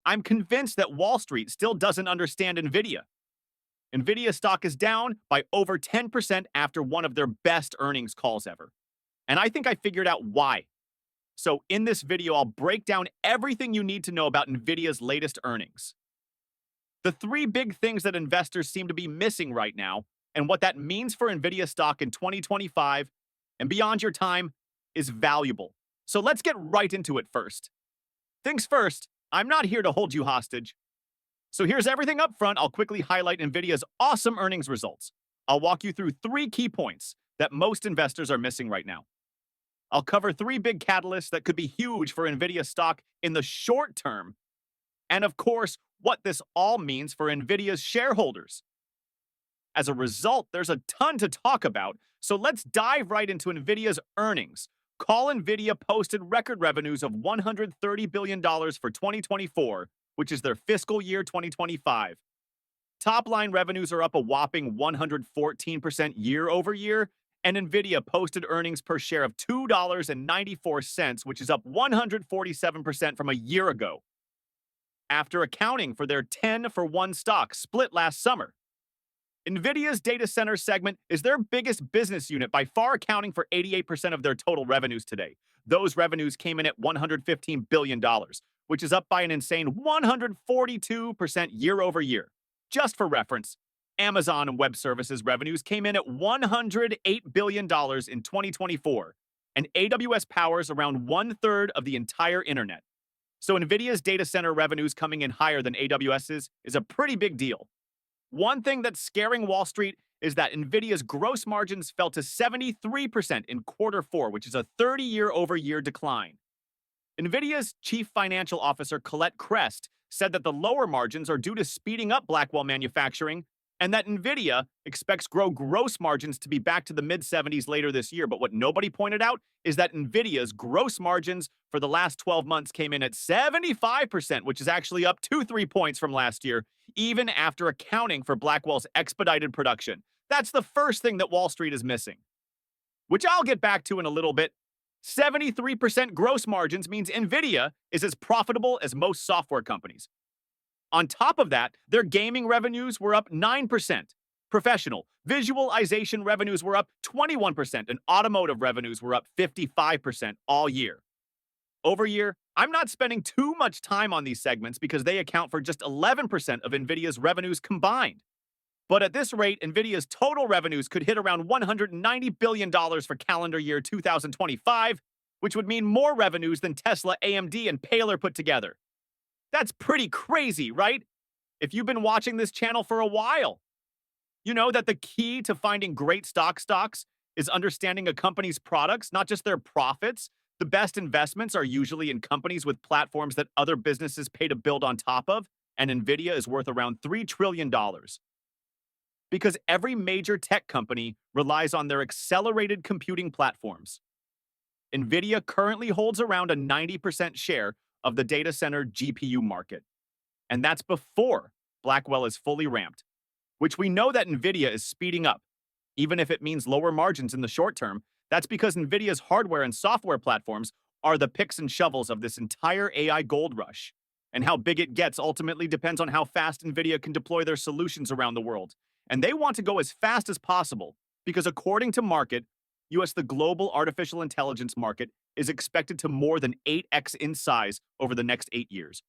I'm convinced that Wall Street still doesn't understand NVIDIA. NVIDIA stock is down by over 10% after one of their best earnings calls ever. And I think I figured out why. So in this video, I'll break down everything you need to know about NVIDIA's latest earnings. The three big things that investors seem to be missing right now, and what that means for NVIDIA stock in 2025 and beyond your time, is valuable. So let's get right into it first. Things first, I'm not here to hold you hostage. So here's everything up front. I'll quickly highlight NVIDIA's awesome earnings results. I'll walk you through three key points that most investors are missing right now. I'll cover three big catalysts that could be huge for NVIDIA stock in the short term. And of course, what this all means for NVIDIA's shareholders. As a result, there's a ton to talk about, so let's dive right into NVIDIA's earnings. Call NVIDIA posted record revenues of $130 billion for 2024, which is their fiscal year 2025. Top-line revenues are up a whopping 114% year over year, and NVIDIA posted earnings per share of $2.94, which is up 147% from a year ago. After accounting for their 10-for-1 stock split last summer, NVIDIA's data center segment is their biggest business unit, by far accounting for 88% of their total revenues today. Those revenues came in at $115 billion, which is up by an insane 142% year over year. Just for reference, Amazon Web Services revenues came in at $108 billion in 2024, and AWS powers around one-third of the entire internet. So NVIDIA's data center revenues coming in higher than AWS's is a pretty big deal. One thing that's scaring Wall Street is that NVIDIA's gross margins fell to 73% in Q4, which is a 30-year-over-year decline. NVIDIA's chief financial officer, Colette Crest, said that the lower margins are due to speeding up Blackwell manufacturing, and that NVIDIA expects gross margins to be back to the mid-70s later this year. But what nobody pointed out is that NVIDIA's gross margins for the last 12 months came in at 75%, which is actually up 2-3 points from last year, even after accounting for Blackwell's expedited production. That's the first thing that Wall Street is missing, which I'll get back to in a little bit. 73% gross margins means NVIDIA is as profitable as most software companies. On top of that, their gaming revenues were up 9%. Professional visualization revenues were up 21%, and automotive revenues were up 55% all year. Over year, I'm not spending too much time on these segments because they account for just 11% of NVIDIA's revenues combined. But at this rate, NVIDIA's total revenues could hit around $190 billion for calendar year 2025, which would mean more revenues than Tesla, AMD, and Paler put together. That's pretty crazy, right? If you've been watching this channel for a while, you know that the key to finding great stocks is understanding a company's products, not just their profits. The best investments are usually in companies with platforms that other businesses pay to build on top of, and NVIDIA is worth around $3 trillion. Because every major tech company relies on their accelerated computing platforms. NVIDIA currently holds around a 90% share of the data center GPU market. And that's before Blackwell is fully ramped, which we know that NVIDIA is speeding up. Even if it means lower margins in the short term, that's because NVIDIA's hardware and software platforms are the picks and shovels of this entire AI gold rush. And how big it gets ultimately depends on how fast NVIDIA can deploy their solutions around the world. And they want to go as fast as possible because according to market, the global artificial intelligence market is expected to more than 8x in size over the next 8 years,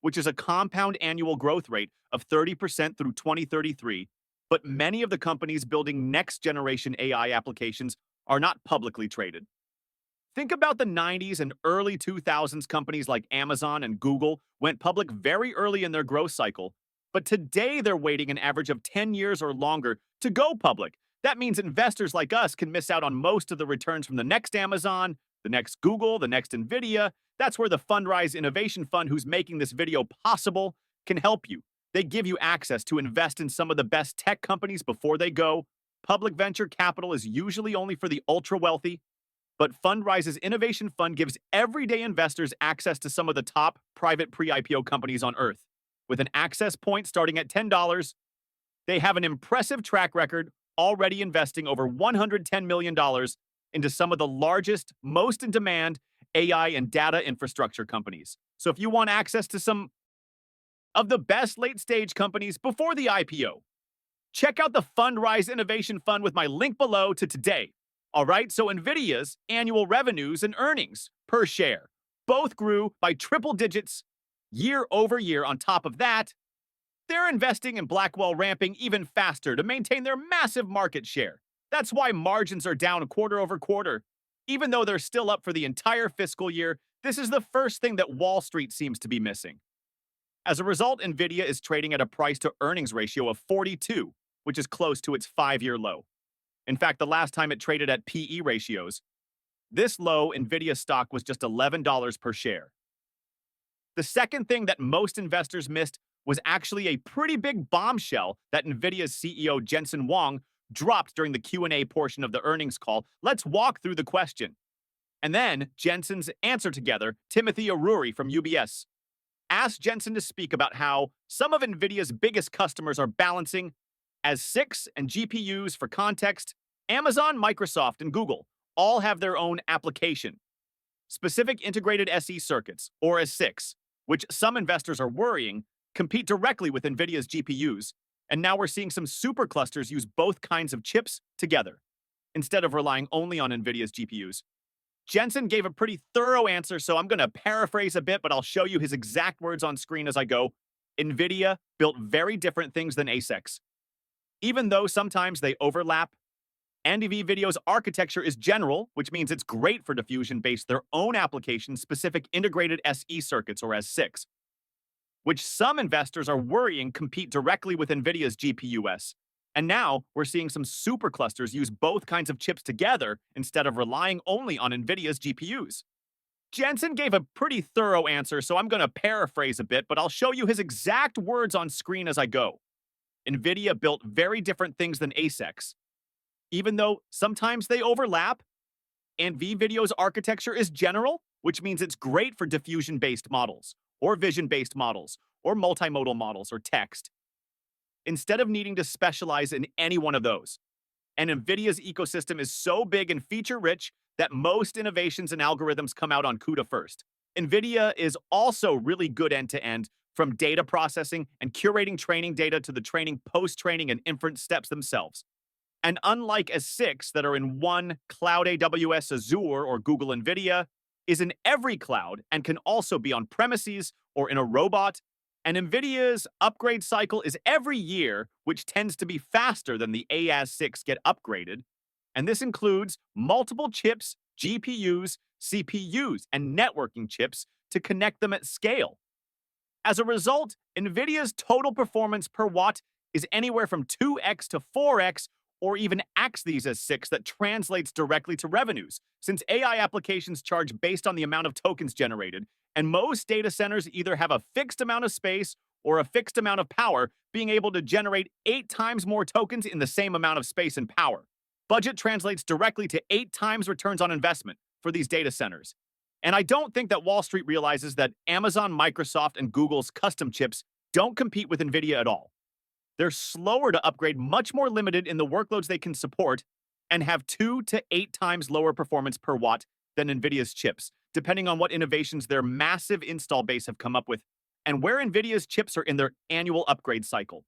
which is a compound annual growth rate of 30% through 2033. But many of the companies building next-generation AI applications are not publicly traded. Think about the 90s and early 2000s companies like Amazon and Google went public very early in their growth cycle, but today they're waiting an average of 10 years or longer to go public. That means investors like us can miss out on most of the returns from the next Amazon, the next Google, the next NVIDIA. That's where the Fundrise Innovation Fund, who's making this video possible, can help you. They give you access to invest in some of the best tech companies before they go. Public venture capital is usually only for the ultra-wealthy, but Fundrise's Innovation Fund gives everyday investors access to some of the top private pre-IPO companies on Earth. With an access point starting at $10, they have an impressive track record, already investing over $110 million into some of the largest, most in-demand AI and data infrastructure companies. So if you want access to some of the best late-stage companies before the IPO. Check out the Fundrise Innovation Fund with my link below to today. All right, so NVIDIA's annual revenues and earnings per share both grew by triple digits year over year. On top of that, they're investing in Blackwell ramping even faster to maintain their massive market share. That's why margins are down quarter over quarter. Even though they're still up for the entire fiscal year, this is the first thing that Wall Street seems to be missing. As a result, NVIDIA is trading at a price-to-earnings ratio of 42, which is close to its 5-year low. In fact, the last time it traded at PE ratios, this low NVIDIA stock was just $11 per share. The second thing that most investors missed was actually a pretty big bombshell that NVIDIA's CEO Jensen Huang dropped during the Q&A portion of the earnings call. Let's walk through the question. And then Jensen's answer together, Timothy Aruri from UBS, asked Jensen to speak about how some of NVIDIA's biggest customers are balancing as ASICs and GPUs. For context, Amazon, Microsoft, and Google all have their own application specific integrated SE circuits, or ASICs, which some investors are worrying compete directly with NVIDIA's GPUs. And now we're seeing some superclusters use both kinds of chips together, instead of relying only on NVIDIA's GPUs. Jensen gave a pretty thorough answer, so I'm going to paraphrase a bit, but I'll show you his exact words on screen as I go. NVIDIA built very different things than ASICs. Even though sometimes they overlap, NVIDIA's architecture is general, which means it's great for diffusion-based their own application-specific integrated SE circuits, or ASICs, which some investors are worrying compete directly with NVIDIA's GPUs. And now we're seeing some superclusters use both kinds of chips together instead of relying only on NVIDIA's GPUs. Jensen gave a pretty thorough answer, so I'm going to paraphrase a bit, but I'll show you his exact words on screen as I go. NVIDIA built very different things than ASICs. Even though sometimes they overlap, NVIDIA's architecture is general, which means it's great for diffusion-based models, or vision-based models, or multimodal models, or text, instead of needing to specialize in any one of those. And NVIDIA's ecosystem is so big and feature-rich that most innovations and algorithms come out on CUDA first. NVIDIA is also really good end-to-end, from data processing and curating training data to the training, post-training, and inference steps themselves. And unlike ASICs that are in one cloud, AWS, Azure, or Google NVIDIA is in every cloud and can also be on premises or in a robot. And NVIDIA's upgrade cycle is every year, which tends to be faster than the AS6 get upgraded. And this includes multiple chips, GPUs, CPUs, and networking chips to connect them at scale. As a result, NVIDIA's total performance per watt is anywhere from 2x to 4x, or even X these as 6 that translates directly to revenues, since AI applications charge based on the amount of tokens generated, and most data centers either have a fixed amount of space or a fixed amount of power, being able to generate 8 times more tokens in the same amount of space and power. Budget translates directly to 8 times returns on investment for these data centers. And I don't think that Wall Street realizes that Amazon, Microsoft, and Google's custom chips don't compete with NVIDIA at all. They're slower to upgrade, much more limited in the workloads they can support, and have 2 to 8 times lower performance per watt than NVIDIA's chips, depending on what innovations their massive install base have come up with, and where NVIDIA's chips are in their annual upgrade cycle.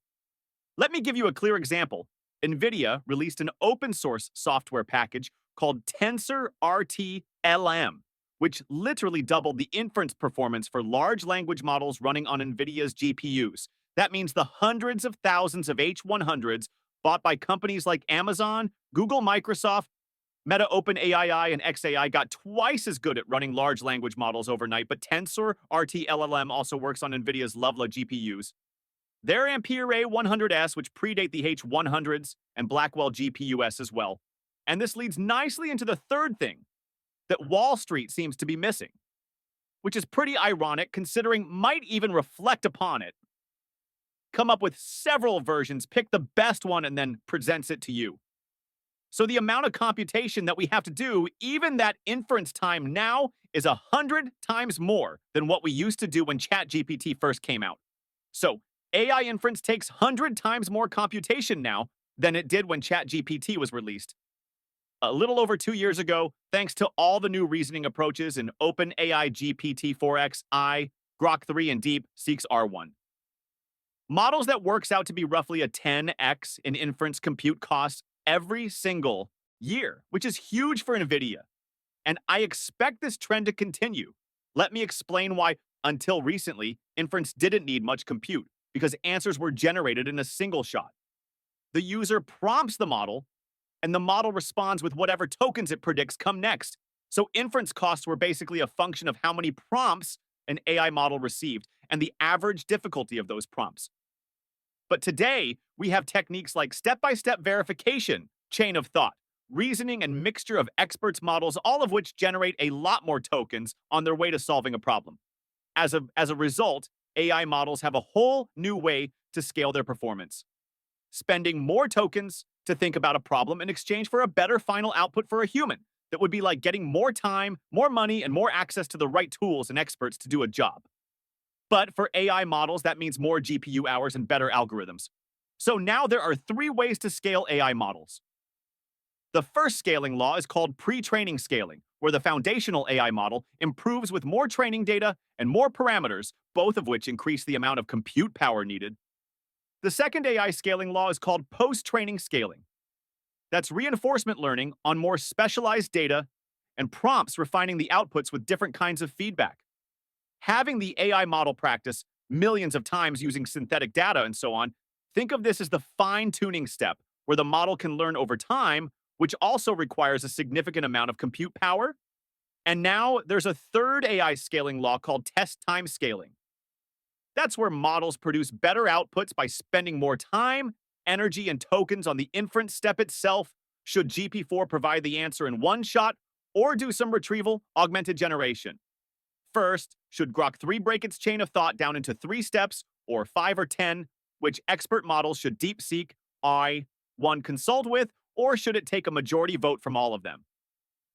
Let me give you a clear example. NVIDIA released an open-source software package called TensorRT-LM, which literally doubled the inference performance for large language models running on NVIDIA's GPUs. That means the hundreds of thousands of H100s bought by companies like Amazon, Google, Microsoft, Meta, OpenAI, and xAI got twice as good at running large language models overnight, but TensorRT-LLM also works on NVIDIA's Lovela GPUs. Their Ampere A100S, which predate the H100s, and Blackwell GPUs as well. And this leads nicely into the third thing that Wall Street seems to be missing, which is pretty ironic considering might even reflect upon it, come up with several versions, pick the best one, and then presents it to you. So the amount of computation that we have to do, even that inference time now, is 100 times more than what we used to do when ChatGPT first came out. So AI inference takes 100 times more computation now than it did when ChatGPT was released. A little over 2 years ago, thanks to all the new reasoning approaches in OpenAI GPT-4X, Grok 3, and DeepSeek's R1. Models that works out to be roughly a 10x in inference compute costs every single year, which is huge for NVIDIA. And I expect this trend to continue. Let me explain why, until recently, inference didn't need much compute because answers were generated in a single shot. The user prompts the model, and the model responds with whatever tokens it predicts come next. So inference costs were basically a function of how many prompts an AI model received and the average difficulty of those prompts. But today, we have techniques like step-by-step verification, chain of thought, reasoning, and mixture of experts models, all of which generate a lot more tokens on their way to solving a problem. As a result, AI models have a whole new way to scale their performance, spending more tokens to think about a problem in exchange for a better final output for a human. That would be like getting more time, more money, and more access to the right tools and experts to do a job. But for AI models, that means more GPU hours and better algorithms. So now there are three ways to scale AI models. The first scaling law is called pre-training scaling, where the foundational AI model improves with more training data and more parameters, both of which increase the amount of compute power needed. The second AI scaling law is called post-training scaling. That's reinforcement learning on more specialized data and prompts refining the outputs with different kinds of feedback. Having the AI model practice millions of times using synthetic data and so on, think of this as the fine-tuning step where the model can learn over time, which also requires a significant amount of compute power. And now there's a third AI scaling law called test time scaling. That's where models produce better outputs by spending more time, energy, and tokens on the inference step itself, should GP4 provide the answer in one shot or do some retrieval augmented generation. First, should Grok 3 break its chain of thought down into 3 steps, or 5 or 10, which expert models should DeepSeek I1 consult with, or should it take a majority vote from all of them?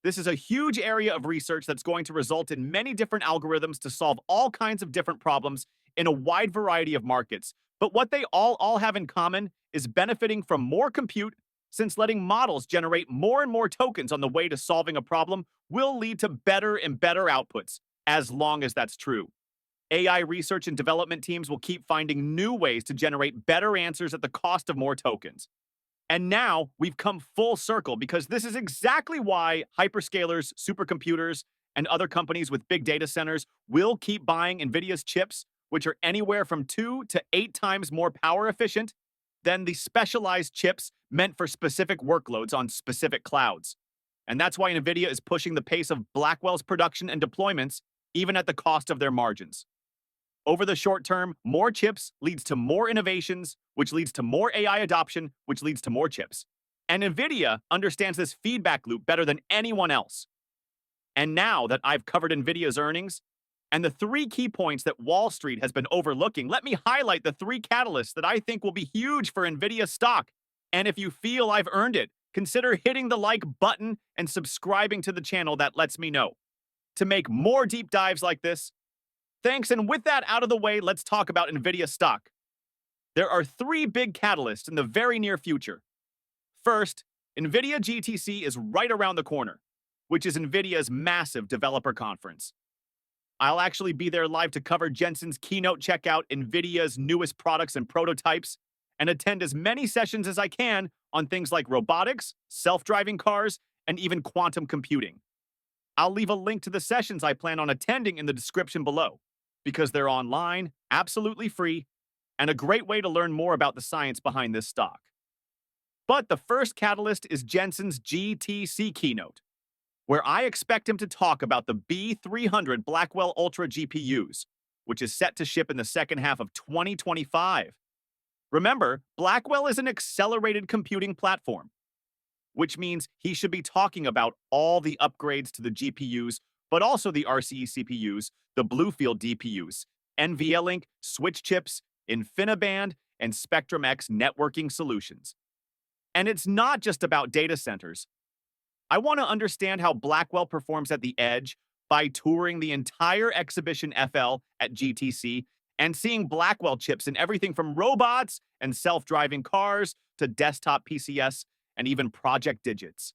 This is a huge area of research that's going to result in many different algorithms to solve all kinds of different problems in a wide variety of markets. But what they all have in common is benefiting from more compute, since letting models generate more and more tokens on the way to solving a problem will lead to better and better outputs, as long as that's true. AI research and development teams will keep finding new ways to generate better answers at the cost of more tokens. And now we've come full circle because this is exactly why hyperscalers, supercomputers, and other companies with big data centers will keep buying NVIDIA's chips, which are anywhere from 2 to 8 times more power efficient than the specialized chips meant for specific workloads on specific clouds. And that's why NVIDIA is pushing the pace of Blackwell's production and deployments, even at the cost of their margins. Over the short term, more chips leads to more innovations, which leads to more AI adoption, which leads to more chips. And NVIDIA understands this feedback loop better than anyone else. And now that I've covered NVIDIA's earnings and the 3 key points that Wall Street has been overlooking, let me highlight the 3 catalysts that I think will be huge for NVIDIA stock. And if you feel I've earned it, consider hitting the like button and subscribing to the channel. That lets me know to make more deep dives like this. Thanks, and with that out of the way, let's talk about NVIDIA stock. There are 3 big catalysts in the very near future. First, NVIDIA GTC is right around the corner, which is NVIDIA's massive developer conference. I'll actually be there live to cover Jensen's keynote, check out NVIDIA's newest products and prototypes, and attend as many sessions as I can on things like robotics, self-driving cars, and even quantum computing. I'll leave a link to the sessions I plan on attending in the description below, because they're online, absolutely free, and a great way to learn more about the science behind this stock. But the first catalyst is Jensen's GTC keynote, where I expect him to talk about the B300 Blackwell Ultra GPUs, which is set to ship in the second half of 2025. Remember, Blackwell is an accelerated computing platform, which means he should be talking about all the upgrades to the GPUs, but also the RCE CPUs, the Bluefield DPUs, NVLink, switch chips, InfiniBand, and Spectrum-X networking solutions. And it's not just about data centers. I want to understand how Blackwell performs at the edge by touring the entire exhibition FL at GTC and seeing Blackwell chips in everything from robots and self-driving cars to desktop PCS and even project digits.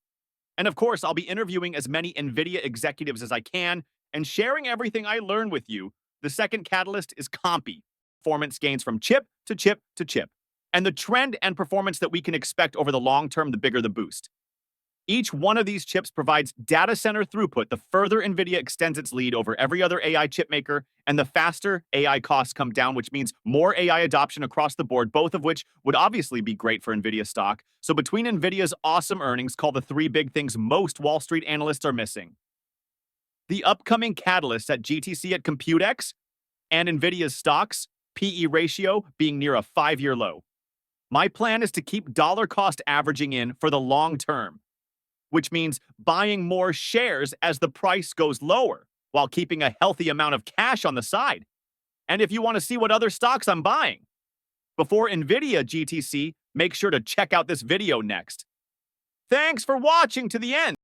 And of course, I'll be interviewing as many NVIDIA executives as I can and sharing everything I learn with you. The second catalyst is Compy, performance gains from chip to chip to chip. And the trend and performance that we can expect over the long term, the bigger the boost. Each one of these chips provides data center throughput the further NVIDIA extends its lead over every other AI chip maker, and the faster AI costs come down, which means more AI adoption across the board, both of which would obviously be great for NVIDIA stock. So between NVIDIA's awesome earnings, call the three big things most Wall Street analysts are missing: the upcoming catalysts at GTC at ComputeX, and NVIDIA's stocks PE ratio being near a 5-year low. My plan is to keep dollar cost averaging in for the long term, which means buying more shares as the price goes lower while keeping a healthy amount of cash on the side. And if you want to see what other stocks I'm buying before NVIDIA GTC, make sure to check out this video next. Thanks for watching to the end.